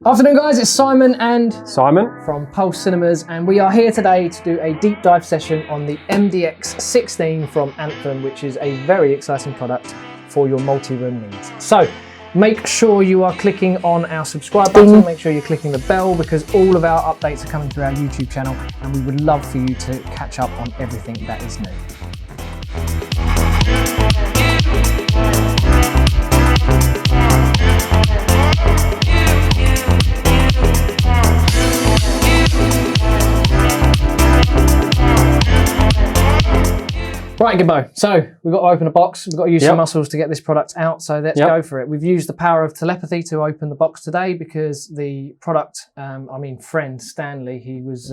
Afternoon guys, it's Simon and Simon from Pulse Cinemas, and we are here today to do a deep dive session on the MDX 16 from Anthem, which is a very exciting product for your multi-room needs. So make sure you are clicking on our subscribe button, make sure you're clicking the bell, because all of our updates are coming through our YouTube channel, and we would love for you to catch up on everything that is new. Right, Gibbo. So we've got to open a box. We've got to use some muscles to get this product out. So let's go for it. We've used the power of telepathy to open the box today because the product, friend Stanley, he was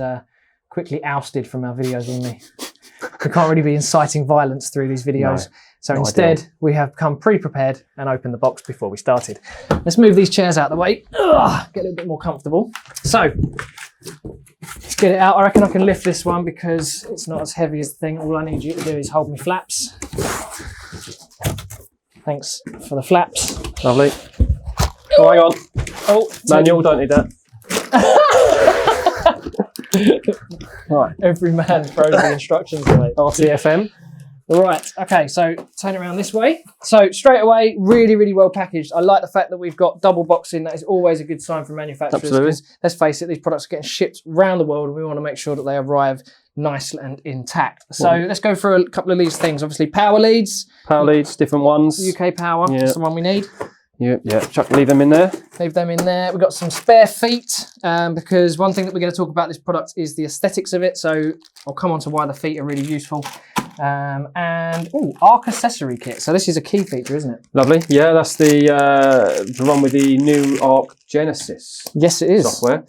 quickly ousted from our videos on me. We can't really be inciting violence through these videos. No, so instead, we have come pre-prepared and opened the box before we started. Let's move these chairs out of the way. Ugh, get a little bit more comfortable. So let's get it out. I reckon I can lift this one because it's not as heavy as the thing. All I need you to do is hold me flaps. Thanks for the flaps. Lovely. Oh, hang on. Oh, manual, don't need that. Right, every man throws the instructions away. RTFM. Right, okay, so turn it around this way. So straight away, really, really well packaged. I like the fact that we've got double boxing. That is always a good sign from manufacturers. Absolutely. Let's face it, these products are getting shipped around the world, and we want to make sure that they arrive nice and intact. So let's go through a couple of these things. Obviously, power leads. Power leads, different ones. UK power, that's the one we need. Leave them in there. Leave them in there. We've got some spare feet because one thing that we're going to talk about this product is the aesthetics of it. So I'll come on to why the feet are really useful. Arc Accessory Kit. So this is a key feature, isn't it? Lovely. Yeah, that's the one with the new Arc Genesis. Yes, it is. Software,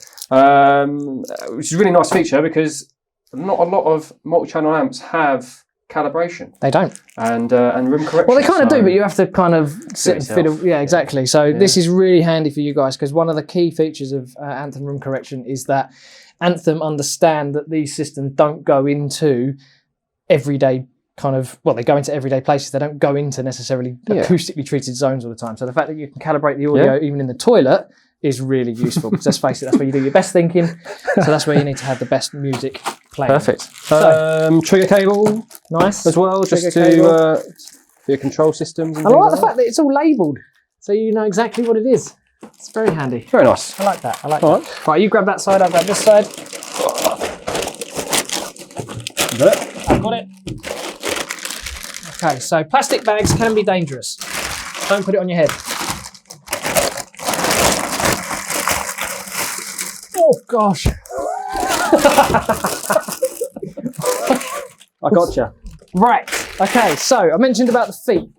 which is a really nice feature because not a lot of multi-channel amps have calibration. They don't. And room correction. Well, they kind of do, but you have to kind of sit and fiddle. Yeah, exactly. So this is really handy for you guys because one of the key features of Anthem room correction is that Anthem understand that these systems don't go into everyday they go into everyday places. They don't go into necessarily acoustically treated zones all the time. So the fact that you can calibrate the audio even in the toilet is really useful because let's face it, that's where you do your best thinking. So that's where you need to have the best music playing. Perfect. So, trigger cable, nice as well, just to for your control systems. I like the fact that it's all labelled, so you know exactly what it is. It's very handy. Very nice. I like that. I like that. Right, you grab that side. I'll grab this side. I've got it. Okay, so plastic bags can be dangerous. Don't put it on your head. Oh gosh. I gotcha. Right, okay, so I mentioned about the feet.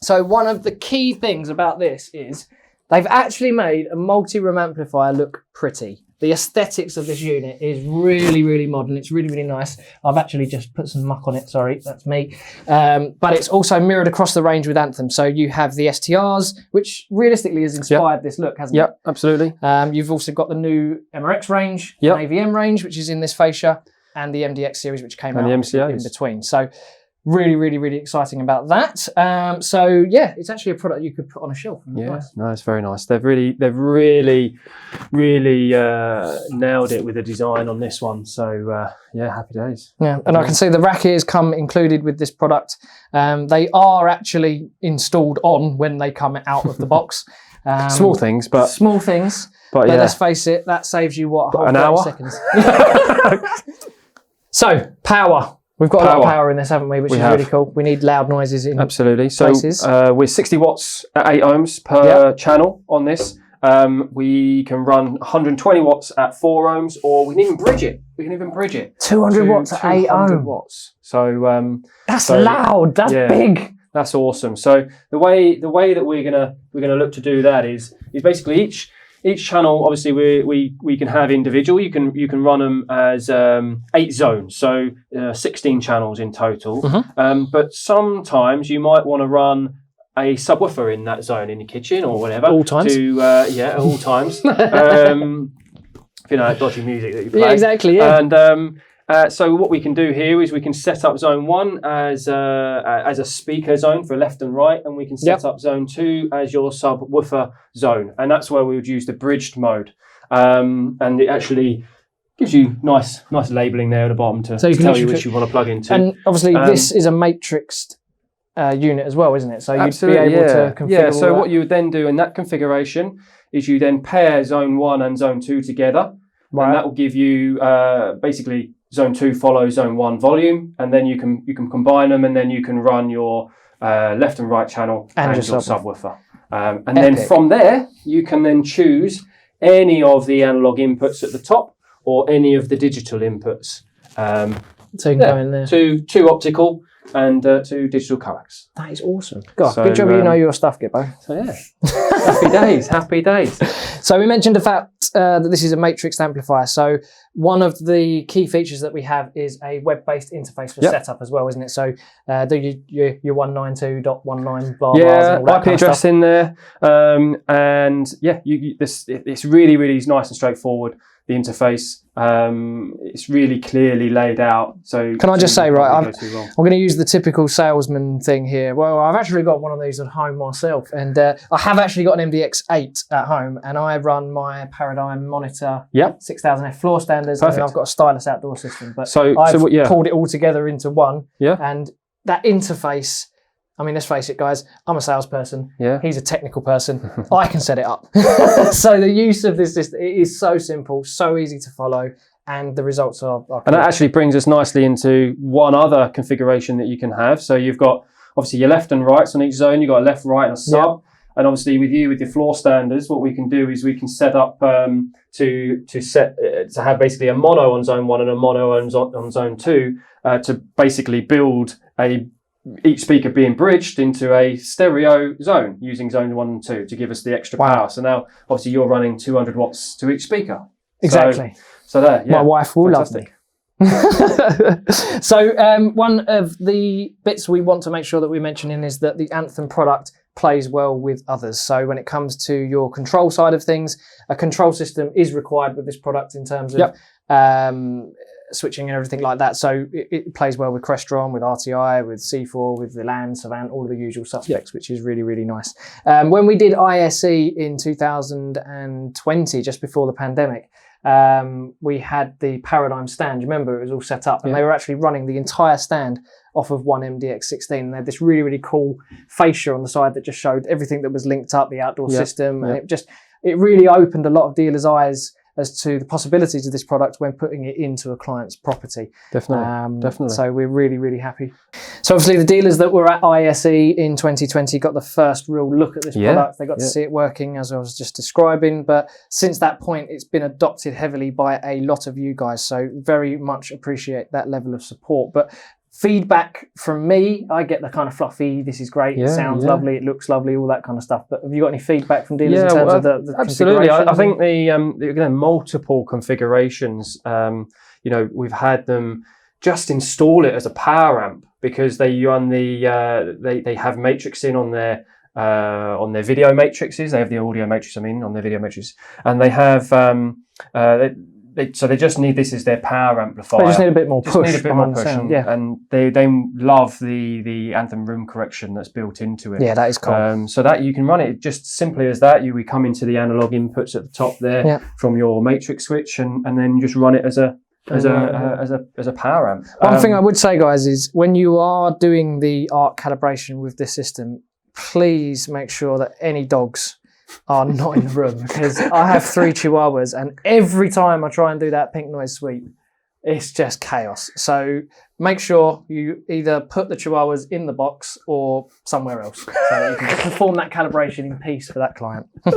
So one of the key things about this is they've actually made a multi-room amplifier look pretty. The aesthetics of this unit is really, really modern. It's really, really nice. I've actually just put some muck on it. Sorry, that's me. But it's also mirrored across the range with Anthem. So you have the STRs, which realistically has inspired this look, hasn't it? Yep, absolutely. You've also got the new MRX range, AVM range, which is in this fascia, and the MDX series, which came out in between. So really, really, really exciting about that. So yeah, it's actually a product you could put on a shelf. Yeah, no, it's very nice. They've really nailed it with the design on this one. So yeah, happy days. Yeah, and I can see the rack ears come included with this product. They are actually installed on when they come out of the box. Small things. But let's face it, that saves you what, an hour? Seconds. So power. We've got a lot of power in this, haven't we? Which is really cool. We need loud noises in places. So we're 60 watts at 8 ohms per channel on this. We can run 120 watts at 4 ohms, or we can even bridge it. 200 watts at 8 ohms. Watts. So that's loud. That's big. That's awesome. So the way that we're gonna look to do that is basically each channel, obviously, we can have individual. You can run them as 8 zones, so 16 channels in total. But sometimes you might want to run a subwoofer in that zone in the kitchen or whatever. All times. At all times. If you know that dodgy music that you play. Yeah, exactly. Yeah. So what we can do here is we can set up zone 1 as a speaker zone for left and right, and we can set up zone 2 as your subwoofer zone, and that's where we would use the bridged mode. And it actually gives you nice labelling there at the bottom to tell you which you want to plug into. And obviously this is a matrixed unit as well, isn't it? So you'd be able to configure. Yeah, so what you would then do in that configuration is you then pair zone 1 and zone 2 together, and that will give you basically zone 2 follows zone 1 volume, and then you can combine them, and then you can run your left and right channel and your subwoofer. And then from there, you can then choose any of the analog inputs at the top or any of the digital inputs. So you can go in there. Two optical and 2 digital coax. That is awesome. God, so, good job you know your stuff, Gibbo. So yeah, happy days, happy days. So we mentioned the fact that this is a matrix amplifier. So one of the key features that we have is a web-based interface for setup as well, isn't it? So do your 192.19 blah blah and all that IP address in there, and yeah, it's really nice and straightforward. The interface, it's really clearly laid out. So can I just say, right, I'm going to use the typical salesman thing here. Well, I've actually got one of these at home myself, and I have actually got an MDX 8 at home, and I run my Paradigm monitor 6000F floor standards, and I've got a stylus outdoor system. But I've pulled it all together into one, and that interface. I mean, let's face it, guys, I'm a salesperson. Yeah. He's a technical person. I can set it up. So the use of this system, it is so simple, so easy to follow, and the results are cool. And that actually brings us nicely into one other configuration that you can have. So you've got, obviously, your left and rights on each zone. You've got a left, right, and a sub. Yep. And obviously, with your floor standards, what we can do is we can set up to have basically a mono on zone 1 and a mono on zone 2 to basically build each speaker being bridged into a stereo zone using zone 1 and 2 to give us the extra power. So now, obviously, you're running 200 watts to each speaker. Exactly. So there, yeah. My wife will love me. So one of the bits we want to make sure that we mention in is that the Anthem product plays well with others. So when it comes to your control side of things, a control system is required with this product in terms of switching and everything like that. So it plays well with Crestron, with RTI, with C4, with the LAN, Savant, all of the usual suspects, which is really nice. When we did ISE in 2020, just before the pandemic, we had the Paradigm stand. You remember, it was all set up, and they were actually running the entire stand off of one MDX 16. And they had this really cool fascia on the side that just showed everything that was linked up, the outdoor system. And it really opened a lot of dealers' eyes as to the possibilities of this product when putting it into a client's property. Definitely. So we're really happy. So obviously the dealers that were at ISE in 2020 got the first real look at this product. They got to see it working, as I was just describing. But since that point, it's been adopted heavily by a lot of you guys. So very much appreciate that level of support. But feedback from me, I get the kind of fluffy, this is great, it sounds lovely, it looks lovely, all that kind of stuff. But have you got any feedback from dealers in terms of the absolutely. I think the multiple configurations, we've had them just install it as a power amp because they run they have matrixing on their video matrices. They have the audio matrix, on their video matrix, and they have so they just need this as their power amplifier. They just need a bit more push. And they love the Anthem room correction that's built into it. Yeah, that is cool. So that you can run it just simply as that. We come into the analog inputs at the top there from your matrix switch, and then you just run it as a power amp. One thing I would say, guys, is when you are doing the ARC calibration with this system, please make sure that any dogs are not in the room, because I have 3 chihuahuas, and every time I try and do that pink noise sweep, it's just chaos. So make sure you either put the chihuahuas in the box or somewhere else so that you can perform that calibration in peace for that client. I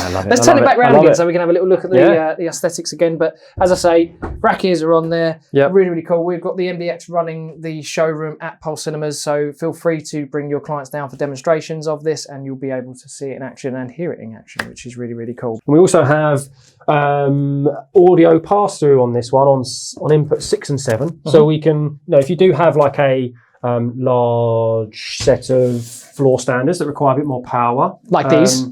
love it. Let's turn it back around again so we can have a little look at the aesthetics again. But as I say, rack ears are on there. Really cool. We've got the MDX running the showroom at Pulse Cinemas, so feel free to bring your clients down for demonstrations of this, and you'll be able to see it in action and hear it in action, which is really cool. We also have audio pass-through on this one on input 6 and 7. So we can, if you do have like a large set of floor standards that require a bit more power, like these,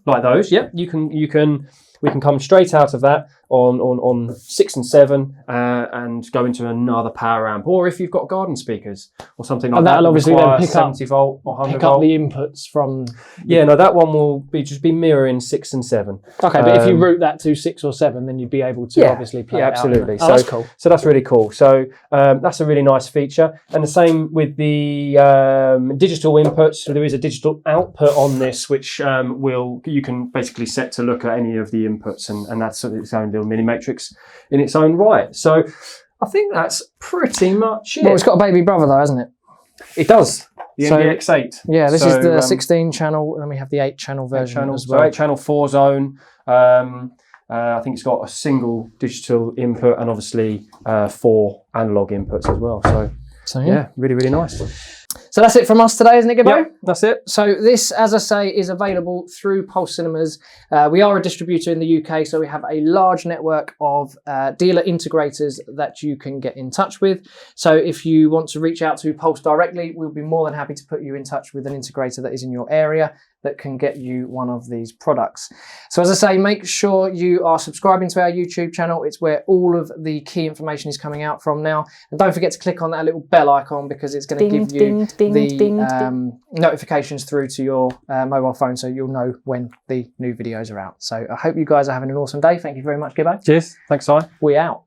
like those, you can we can come straight out of that on 6 and 7 and go into another power amp. Or if you've got garden speakers or something like that, that'll obviously then pick 70 volt or 100 pick volt. up the inputs from. Yeah, no, that one will just be mirroring 6 and 7. Okay, but if you route that to 6 or 7, then you'd be able to obviously play it out. Absolutely. Oh, that's cool. So that's really cool. So that's a really nice feature. And the same with the digital inputs. So there is a digital output on this, which you can basically set to look at any of the inputs, and that's its own little mini matrix in its own right. So I think that's pretty much it. Well, it's got a baby brother though, hasn't it? It does. The MDX8. Yeah, this is the 16 channel, and we have the 8 channel version as well. So 8 channel 4 zone. I think it's got a single digital input and obviously 4 analog inputs as well. So yeah, really, really nice. So that's it from us today, isn't it, Gibbo? Yep, that's it. So this, as I say, is available through Pulse Cinemas. We are a distributor in the UK, so we have a large network of dealer integrators that you can get in touch with. So if you want to reach out to Pulse directly, we'll be more than happy to put you in touch with an integrator that is in your area that can get you one of these products. So as I say, make sure you are subscribing to our YouTube channel. It's where all of the key information is coming out from now. And don't forget to click on that little bell icon, because it's going to give you the notifications through to your mobile phone, so you'll know when the new videos are out. So I hope you guys are having an awesome day. Thank you very much, Gibbo. Cheers. Thanks, Si. We out.